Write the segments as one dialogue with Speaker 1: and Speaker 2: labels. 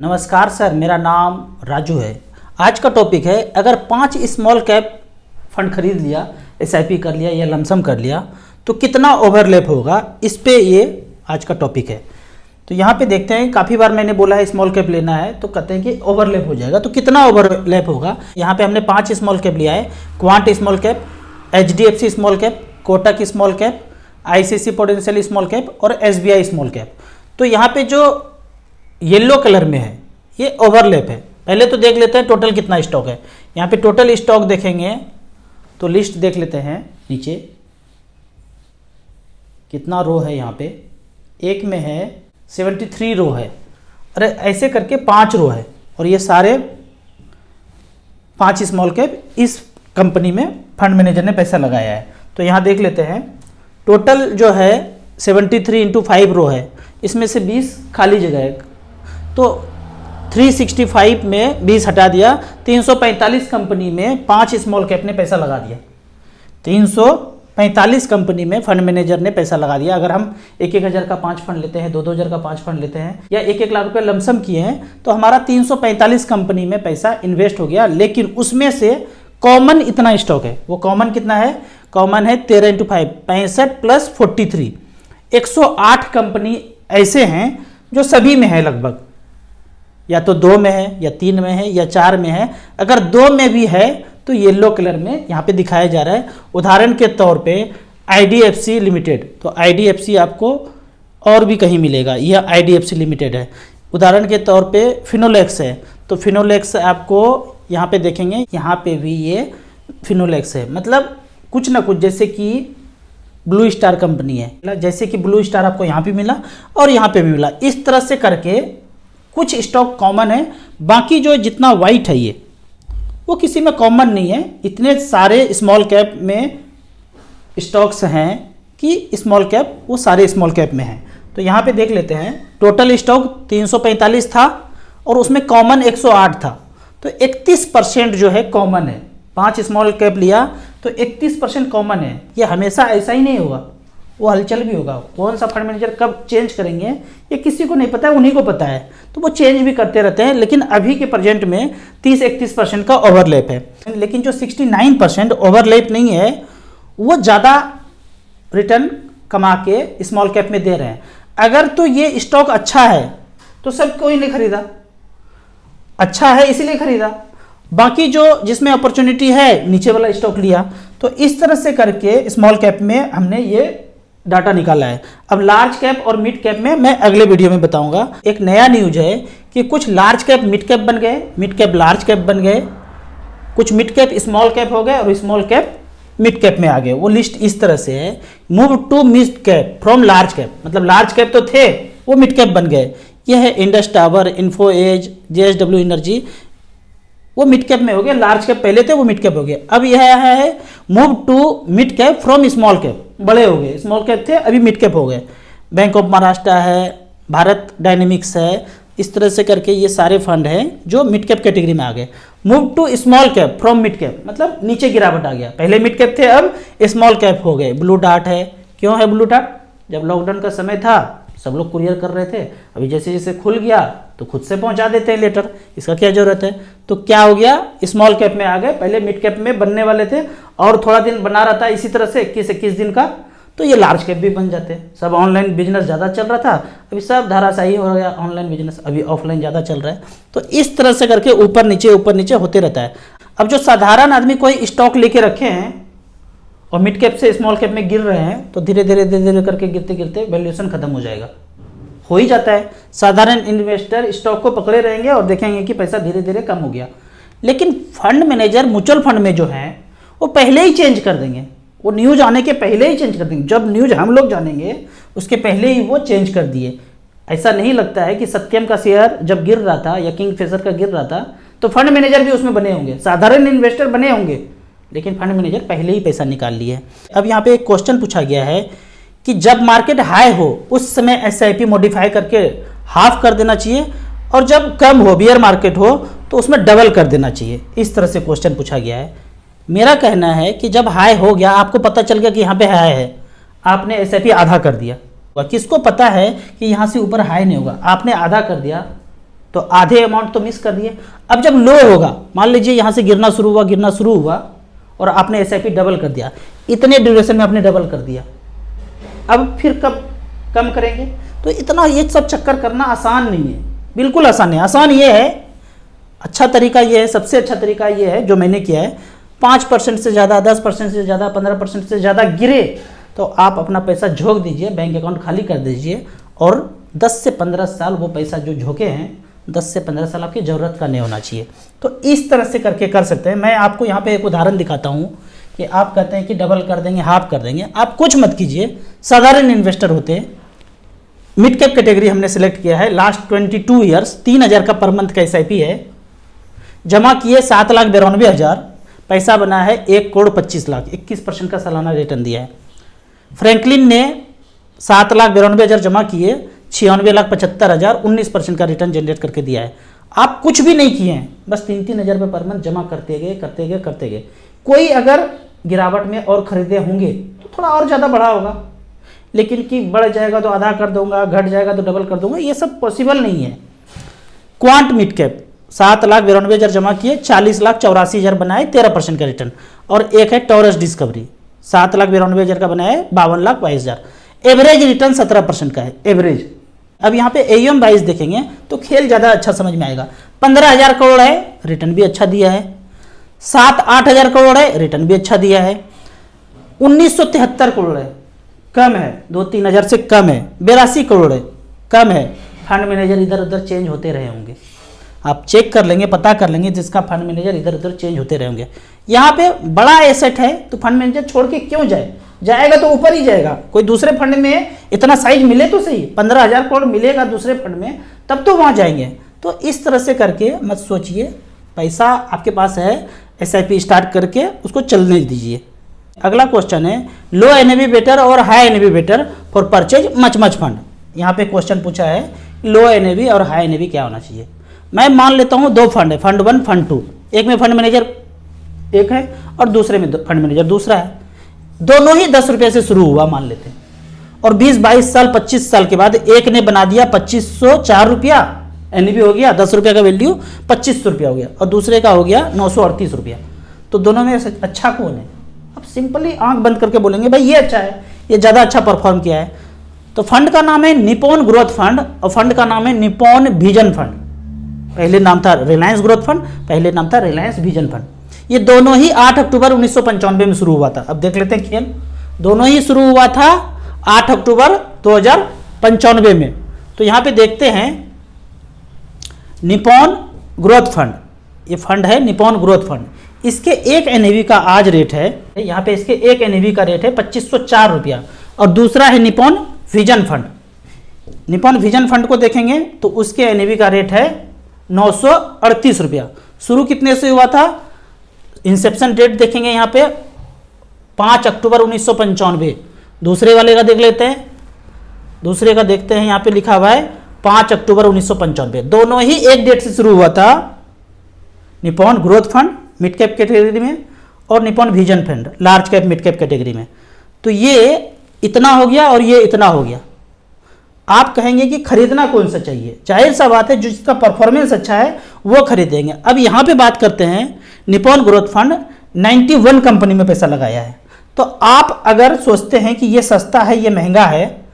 Speaker 1: नमस्कार सर, मेरा नाम राजू है। आज का टॉपिक है, अगर 5 स्मॉल कैप फंड खरीद लिया, एसआईपी कर लिया या लमसम कर लिया तो कितना ओवरलैप होगा, इस पे ये आज का टॉपिक है। तो यहाँ पे देखते हैं, काफ़ी बार मैंने बोला है स्मॉल कैप लेना है तो कहते हैं कि ओवरलैप हो जाएगा, तो कितना ओवरलैप होगा। यहाँ पे हमने 5 स्मॉल कैप लिया है। Quant small cap, HDFC small cap, Kotak small cap, ICC prudential small cap और एसबीआई स्मॉल कैप। तो यहाँ पे जो येलो कलर में है ये ओवरलैप है। पहले तो देख लेते हैं टोटल कितना स्टॉक है। यहाँ पे टोटल स्टॉक देखेंगे तो लिस्ट देख लेते हैं, नीचे कितना रो है। यहाँ पे एक में है 73 रो है, अरे ऐसे करके 5 रो है और ये सारे 5 स्मॉल कैप इस कंपनी में फंड मैनेजर ने पैसा लगाया है। तो यहाँ देख लेते हैं टोटल जो है 73 इंटू 5 रो है, इसमें से 20 खाली जगह है तो 365 में 20 हटा दिया, 345 कंपनी में 5 स्मॉल कैप ने पैसा लगा दिया। 345 कंपनी में फंड मैनेजर ने पैसा लगा दिया। अगर हम 1-1 हज़ार का 5 फंड लेते हैं, 2-2 हज़ार का 5 फंड लेते हैं या 1-1 लाख रुपए लमसम किए हैं तो हमारा 345 कंपनी में पैसा इन्वेस्ट हो गया। लेकिन उसमें से कॉमन इतना स्टॉक है, वो कॉमन कितना है? कॉमन है 13 इंटू 5, 65 प्लस 43, 108 कंपनी ऐसे हैं जो सभी में है लगभग, या तो 2 में है या 3 में है या 4 में है। अगर 2 में भी है तो येलो कलर में यहाँ पे दिखाया जा रहा है। उदाहरण के तौर पे आईडीएफसी लिमिटेड, तो आईडीएफसी आपको और भी कहीं मिलेगा, यह आईडीएफसी लिमिटेड है। उदाहरण के तौर पे फिनोलेक्स है, तो फिनोलेक्स आपको यहाँ पे देखेंगे, यहाँ पे भी ये फिनोलेक्स है। मतलब कुछ ना कुछ, जैसे कि ब्लू स्टार कंपनी है, जैसे कि ब्लू स्टार आपको यहाँ पे मिला और यहाँ पे भी मिला। इस तरह से करके कुछ स्टॉक कॉमन है, बाकी जो जितना वाइट है ये वो किसी में कॉमन नहीं है। इतने सारे स्मॉल कैप में स्टॉक्स हैं कि स्मॉल कैप वो सारे स्मॉल कैप में हैं। तो यहाँ पे देख लेते हैं, टोटल स्टॉक 345 था और उसमें कॉमन 108 था, तो 31% जो है कॉमन है। 5 स्मॉल कैप लिया तो 31% कॉमन है। ये हमेशा ऐसा ही नहीं होगा, वो हलचल भी होगा। कौन सा फंड मैनेजर कब चेंज करेंगे ये किसी को नहीं पता है, उन्हीं को पता है, तो वो चेंज भी करते रहते हैं। लेकिन अभी के प्रेजेंट में 30-31% का ओवरलैप है। लेकिन जो 69% ओवरलैप नहीं है वो ज़्यादा रिटर्न कमा के स्मॉल कैप में दे रहे हैं। अगर तो ये स्टॉक अच्छा है तो सब कोई नहीं खरीदा, अच्छा है इसीलिए खरीदा। बाकी जो जिसमें अपॉर्चुनिटी है नीचे वाला स्टॉक लिया। तो इस तरह से करके स्मॉल कैप में हमने ये डाटा निकाला है। अब लार्ज कैप और मिड कैप में मैं अगले वीडियो में बताऊंगा। एक नया न्यूज है कि कुछ लार्ज कैप मिड कैप बन गए, मिड कैप लार्ज कैप बन गए, कुछ मिड कैप स्मॉल कैप हो गए और स्मॉल कैप मिड कैप में आ गए। वो लिस्ट इस तरह से है, move to mid cap from large cap, मतलब लार्ज कैप तो थे वो मिड कैप बन गए। यह है Indus tower, info edge, JSW energy, वो मिड कैप में हो गए। लार्ज कैप पहले थे वो मिड कैप हो गए। अब यह है move to mid cap from small cap, बड़े हो गए, स्मॉल कैप थे अभी मिड कैप हो गए। बैंक ऑफ महाराष्ट्र है, भारत डायनेमिक्स है, इस तरह से करके ये सारे फंड हैं जो मिड कैप कैटेगरी में आ गए। Move to small cap from mid cap, मतलब नीचे गिरावट आ गया, पहले मिड कैप थे अब स्मॉल कैप हो गए। ब्लू डार्ट है, क्यों है ब्लू डार्ट? जब लॉकडाउन का समय था सब लोग कुरियर कर रहे थे, अभी जैसे जैसे खुल गया तो खुद से पहुंचा देते हैं लेटर, इसका क्या जरूरत है? तो क्या हो गया, स्मॉल कैप में आ गए। पहले मिड कैप में बनने वाले थे और थोड़ा दिन बना रहा था इसी तरह से 21-21 दिन का, तो ये लार्ज कैप भी बन जाते। सब ऑनलाइन बिजनेस ज़्यादा चल रहा था, अभी सब धराशायी हो गया ऑनलाइन बिजनेस, अभी ऑफलाइन ज़्यादा चल रहा है। तो इस तरह से करके ऊपर नीचे होते रहता है। अब जो साधारण आदमी कोई स्टॉक लेके रखे हैं और मिड कैप से स्मॉल कैप में गिर रहे हैं तो धीरे धीरे करके गिरते गिरते वैल्यूएशन खत्म हो जाएगा, हो ही जाता है। साधारण इन्वेस्टर स्टॉक को पकड़े रहेंगे और देखेंगे कि पैसा धीरे धीरे कम हो गया। लेकिन फंड मैनेजर म्यूचुअल फंड में जो है वो पहले ही चेंज कर देंगे, वो न्यूज आने के पहले ही चेंज कर देंगे। जब न्यूज हम लोग जानेंगे उसके पहले ही वो चेंज कर दिए। ऐसा नहीं लगता है कि सत्यम का शेयर जब गिर रहा था या किंगफिशर का गिर रहा था तो फंड मैनेजर भी उसमें बने होंगे, साधारण इन्वेस्टर बने होंगे, लेकिन फंड मैनेजर पहले ही पैसा निकाल लिए। अब यहाँ पे एक क्वेश्चन पूछा गया है कि जब मार्केट हाई हो उस समय एसआईपी मॉडिफाई करके हाफ कर देना चाहिए और जब कम हो, बियर मार्केट हो, तो उसमें डबल कर देना चाहिए। इस तरह से क्वेश्चन पूछा गया है। मेरा कहना है कि जब हाई हो गया, आपको पता चल गया कि यहाँ पे हाई है, आपने एसआईपी आधा कर दिया। किसको पता है कि यहाँ से ऊपर हाई नहीं होगा, आपने आधा कर दिया तो आधे अमाउंट तो मिस कर दिए। अब जब लो होगा, मान लीजिए यहाँ से गिरना शुरू हुआ और आपने SIP डबल कर दिया, इतने ड्यूरेशन में आपने डबल कर दिया, अब फिर कब कम करेंगे? तो इतना ये सब चक्कर करना आसान नहीं है, बिल्कुल आसान नहीं। आसान ये है, अच्छा तरीका ये है, सबसे अच्छा तरीका ये है जो मैंने किया है, 5% से ज़्यादा, 10% से ज़्यादा, 15% से ज़्यादा गिरे तो आप अपना पैसा झोंक दीजिए, बैंक अकाउंट खाली कर दीजिए और 10 से 15 साल वो पैसा जो झोंके हैं, 10 से 15 साल आपकी ज़रूरत का नहीं होना चाहिए। तो इस तरह से करके कर सकते हैं। मैं आपको यहाँ पे एक उदाहरण दिखाता हूँ कि आप कहते हैं कि डबल कर देंगे, हाफ कर देंगे, आप कुछ मत कीजिए। साधारण इन्वेस्टर होते हैं, मिड कैप कैटेगरी हमने सेलेक्ट किया है, लास्ट 22 ईयर्स 3000 का पर मंथ का SIP है, जमा किए 7,92,000, पैसा बना है 1,25,00,000, 21% का सालाना रिटर्न दिया है। फ्रैंकलिन ने 7,92,000 जमा किए, 96,75,000, 19% का रिटर्न जनरेट करके दिया है। आप कुछ भी नहीं किए हैं, बस 3-3 हज़ार रुपये पर मंथ जमा करते गए। कोई अगर गिरावट में और खरीदे होंगे तो थोड़ा और ज़्यादा बढ़ा होगा, लेकिन कि बढ़ जाएगा तो आधा कर दूंगा, घट जाएगा तो डबल कर दूंगा, ये सब पॉसिबल नहीं है। क्वांट मिड कैप 7,92,000 जमा किए, 40,84,000 बनाए, 13% का रिटर्न। और एक है टॉरस डिस्कवरी, 7,92,000 का बनाया, 52,22,000, एवरेज रिटर्न 17% का है, एवरेज। अब यहाँ पे AUM वाइज देखेंगे तो खेल ज़्यादा अच्छा समझ में आएगा। 15,000 करोड़ है, रिटर्न भी अच्छा दिया है। 7-8 हज़ार करोड़ है, रिटर्न भी अच्छा दिया है। 1973 करोड़ है, कम है, 2-3 हज़ार से कम है। 82 करोड़ है, कम है। फंड मैनेजर इधर उधर चेंज होते रहे होंगे, आप चेक कर लेंगे, पता कर लेंगे, जिसका फंड मैनेजर इधर उधर चेंज होते रहे होंगे। यहाँ पे बड़ा एसेट है तो फंड मैनेजर छोड़ के क्यों जाए? जाएगा तो ऊपर ही जाएगा। कोई दूसरे फंड में इतना साइज मिले तो सही, 15,000 करोड़ मिलेगा दूसरे फंड में, तब तो वहाँ जाएंगे। तो इस तरह से करके मत सोचिए, पैसा आपके पास है, SIP स्टार्ट करके उसको चलने दीजिए। अगला क्वेश्चन है, लो NAV बेटर और high NAV better for purchase much fund. यहाँ पे क्वेश्चन पूछा है लो NAV और हाई NAV क्या होना चाहिए। मैं मान लेता हूँ 2 फंड है, फंड 1 फंड 2, एक में फंड मैनेजर एक है और दूसरे में फंड मैनेजर दूसरा है। दोनों ही 10 रुपये से शुरू हुआ मान लेते हैं, और 20-22 साल 25 साल के बाद एक ने बना दिया 2504 रुपया, NAV हो गया 10 रुपये का वैल्यू 2500 रुपया हो गया, और दूसरे का हो गया 938 रुपया। तो दोनों में अच्छा कौन है? अब सिंपली आंख बंद करके बोलेंगे भाई ये अच्छा है, ये ज़्यादा अच्छा परफॉर्म किया है। तो फंड का नाम है निप्पॉन ग्रोथ फंड और फंड का नाम है निप्पॉन विजन फंड। पहले नाम था रिलायंस ग्रोथ फंड, पहले नाम था रिलायंस विजन फंड। ये दोनों ही 8 अक्टूबर 1995 में शुरू हुआ था। अब देख लेते हैं खेल, दोनों ही शुरू हुआ था 8 अक्टूबर 2095 में। तो यहाँ पे देखते हैं निप्पॉन ग्रोथ फंड, ये फंड है निप्पॉन ग्रोथ फंड। इसके एक NAV का आज रेट है, यहाँ पे इसके एक NAV का रेट है 2504 रुपया, और दूसरा है Nippon vision fund. Nippon vision fund को देखेंगे तो उसके NAV का रेट है 938 रुपया। शुरू कितने से हुआ था? इंसेप्शन डेट देखेंगे यहाँ पे 5 अक्टूबर 1995। दूसरे वाले का देख लेते हैं, दूसरे का देखते हैं, यहाँ पे लिखा हुआ है 5 अक्टूबर 1995। दोनों ही एक डेट से शुरू हुआ था, Nippon growth fund mid cap category में और Nippon vision fund large cap mid cap category में। तो ये इतना हो गया और ये इतना हो गया। आप कहेंगे कि खरीदना कौन सा चाहिए? जाहिर सा बात है जिसका परफॉर्मेंस अच्छा है वो खरीदेंगे। अब यहाँ पे बात करते हैं, निप्पॉन ग्रोथ फंड 91 कंपनी में पैसा लगाया है। तो आप अगर सोचते हैं कि ये सस्ता है, ये महंगा है,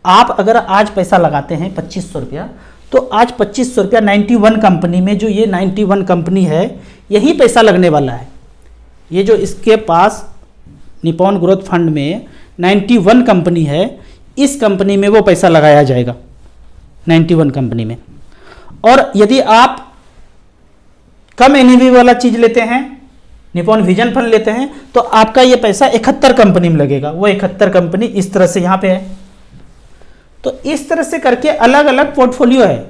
Speaker 1: आप अगर आज पैसा लगाते हैं 2500 रुपया, तो आज 2500 रुपया 91 कंपनी में, जो ये 91 कंपनी है यही पैसा लगने वाला है। ये जो इसके पास निप्पॉन ग्रोथ फंड में 91 कंपनी है, इस कंपनी में वो पैसा लगाया जाएगा 91 कंपनी में। और यदि आप कम NAV वाला चीज लेते हैं, निप्पॉन विजन फंड लेते हैं, तो आपका ये पैसा 71 कंपनी में लगेगा। वो 71 कंपनी इस तरह से यहाँ पे है। तो इस तरह से करके अलग अलग पोर्टफोलियो है।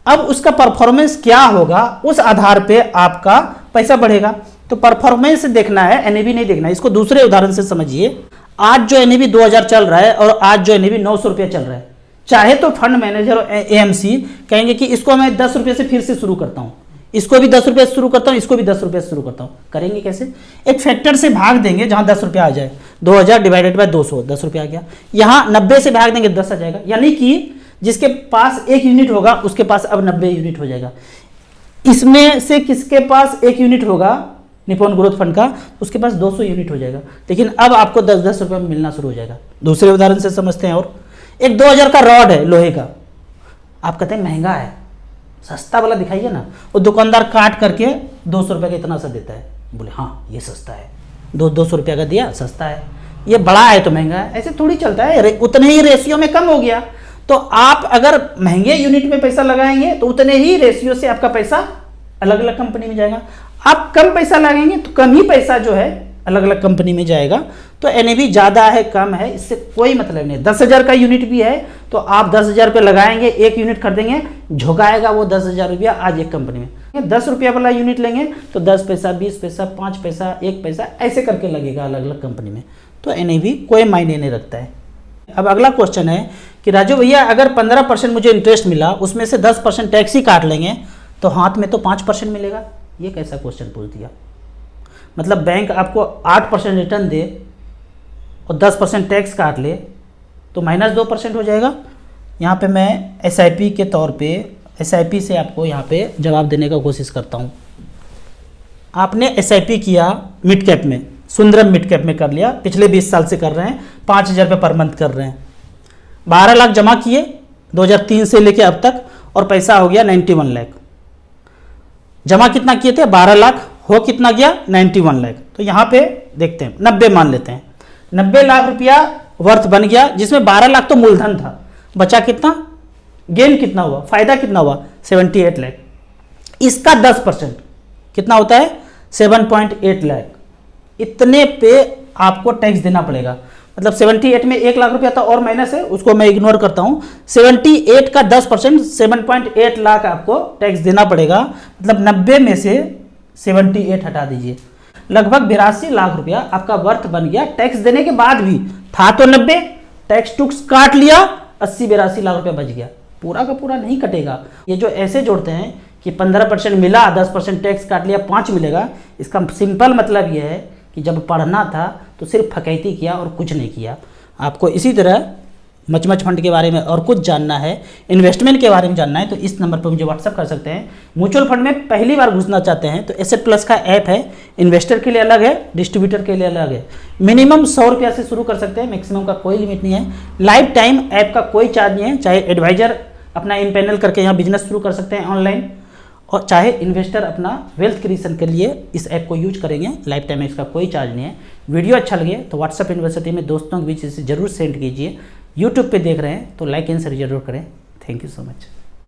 Speaker 1: अब उसका परफॉर्मेंस क्या होगा, उस आधार पे आपका पैसा बढ़ेगा। तो परफॉर्मेंस देखना है, NAV नहीं देखना है। इसको दूसरे उदाहरण से समझिए। आज जो NAV 2000 चल रहा है और आज जो NAV 900 रुपया चल रहा है, चाहे तो फंड मैनेजर और AMC कहेंगे कि इसको मैं 10 रुपये से फिर से शुरू करता हूँ, इसको भी 10 रुपये से शुरू करता हूँ, इसको भी 10 रुपये से शुरू करता हूँ। करेंगे कैसे? एक फैक्टर से भाग देंगे जहाँ 10 रुपया आ जाए। 2000 डिवाइडेड बाय 200, 10 रुपया आ गया। यहाँ 90 से भाग देंगे 10 आ जाएगा। यानी कि जिसके पास 1 यूनिट होगा उसके पास अब 90 यूनिट हो जाएगा। इसमें से किसके पास 1 यूनिट होगा निप्पॉन ग्रोथ फंड का, उसके पास 200 यूनिट हो जाएगा। लेकिन अब आपको 10-10 रुपये में मिलना शुरू हो जाएगा। दूसरे उदाहरण से समझते हैं। और एक 2000 का रॉड है लोहे का, आप कहते हैं महंगा है, सस्ता वाला दिखाइए ना। वो दुकानदार काट करके 200 रुपये का इतना सा देता है, बोले हाँ ये सस्ता है, 200 रुपये का दिया सस्ता है, ये बड़ा है तो महंगा है। ऐसे थोड़ी चलता है, उतने ही रेशियो में कम हो गया। तो आप अगर महंगे यूनिट में पैसा लगाएंगे तो उतने ही रेशियो से आपका पैसा अलग अलग कंपनी में जाएगा। आप कम पैसा लगाएंगे तो कम ही पैसा जो है अलग अलग कंपनी में जाएगा। तो एनएवी ज़्यादा है कम है इससे कोई मतलब नहीं। 10,000 का यूनिट भी है तो आप 10,000 रुपये लगाएंगे, 1 यूनिट खरीदेंगे, झुकाएगा वो 10,000 रुपया आज एक कंपनी में। 10 रुपया वाला यूनिट लेंगे तो 10 पैसा, 20 पैसा, 5 पैसा, 1 पैसा ऐसे करके लगेगा अलग अलग कंपनी में। तो एनएवी कोई मायने नहीं रखता है। अब अगला क्वेश्चन है कि राजू भैया अगर 15% मुझे इंटरेस्ट मिला, उसमें से 10% टैक्स ही काट लेंगे तो हाथ में तो 5% मिलेगा। ये कैसा क्वेश्चन पूछ दिया? मतलब बैंक आपको 8% रिटर्न दे और 10% टैक्स काट ले तो -2% हो जाएगा। यहाँ पे मैं एसआईपी के तौर पे एसआईपी से आपको यहाँ पे जवाब देने का कोशिश करता हूँ। आपने एसआईपी किया मिड कैप में, सुंदरम मिड कैप में कर लिया, पिछले 20 साल से कर रहे हैं, 5,000 रुपये पर मंथ कर रहे हैं, 12 लाख जमा किए 2003 से लेके अब तक और पैसा हो गया 91 लाख। जमा कितना किए थे? 12 लाख, हो कितना गया? 91 लाख। तो यहाँ पे देखते हैं 90 मान लेते हैं, 90 लाख रुपया वर्थ बन गया, जिसमें 12 लाख तो मूलधन था, बचा कितना? गेन कितना हुआ, फायदा कितना हुआ? 78 लाख। इसका 10% कितना होता है? 7.8 लाख। इतने पे आपको टैक्स देना पड़ेगा। मतलब 78 में 1 लाख रुपया था और माइनस है, उसको मैं इग्नोर करता हूँ। 78 का 10% 7.8 लाख आपको टैक्स देना पड़ेगा। मतलब 90 में से 78 हटा दीजिए, लगभग 82 लाख रुपया आपका वर्थ बन गया। टैक्स देने के बाद भी था तो 90, टैक्स टूक्स काट लिया, 80-82 लाख रुपया बच गया। पूरा का पूरा नहीं कटेगा। ये जो ऐसे जोड़ते हैं कि 15% मिला, 10% टैक्स काट लिया, 5 मिलेगा, इसका सिंपल मतलब ये है कि जब पढ़ना था तो सिर्फ फकैती किया और कुछ नहीं किया। आपको इसी तरह मचमच फंड के बारे में और कुछ जानना है, इन्वेस्टमेंट के बारे में जानना है तो इस नंबर पर मुझे व्हाट्सअप कर सकते हैं। म्यूचुअल फंड में पहली बार घुसना चाहते हैं तो एसेट प्लस का ऐप है, इन्वेस्टर के लिए अलग है, डिस्ट्रीब्यूटर के लिए अलग है। मिनिमम 100 रुपया से शुरू कर सकते हैं, मैक्सिमम का कोई लिमिट नहीं है। लाइफ टाइम ऐप का कोई चार्ज नहीं है, चाहे एडवाइजर अपना इन पैनल करके यहाँ बिजनेस शुरू कर सकते हैं ऑनलाइन, और चाहे इन्वेस्टर अपना वेल्थ क्रिएशन के लिए इस ऐप को यूज करेंगे। लाइफ टाइम में इसका कोई चार्ज नहीं है। वीडियो अच्छा लगे तो व्हाट्सअप यूनिवर्सिटी में दोस्तों के बीच इसे जरूर सेंड कीजिए। यूट्यूब पे देख रहे हैं तो लाइक एंड शेयर जरूर करें। Thank you so much.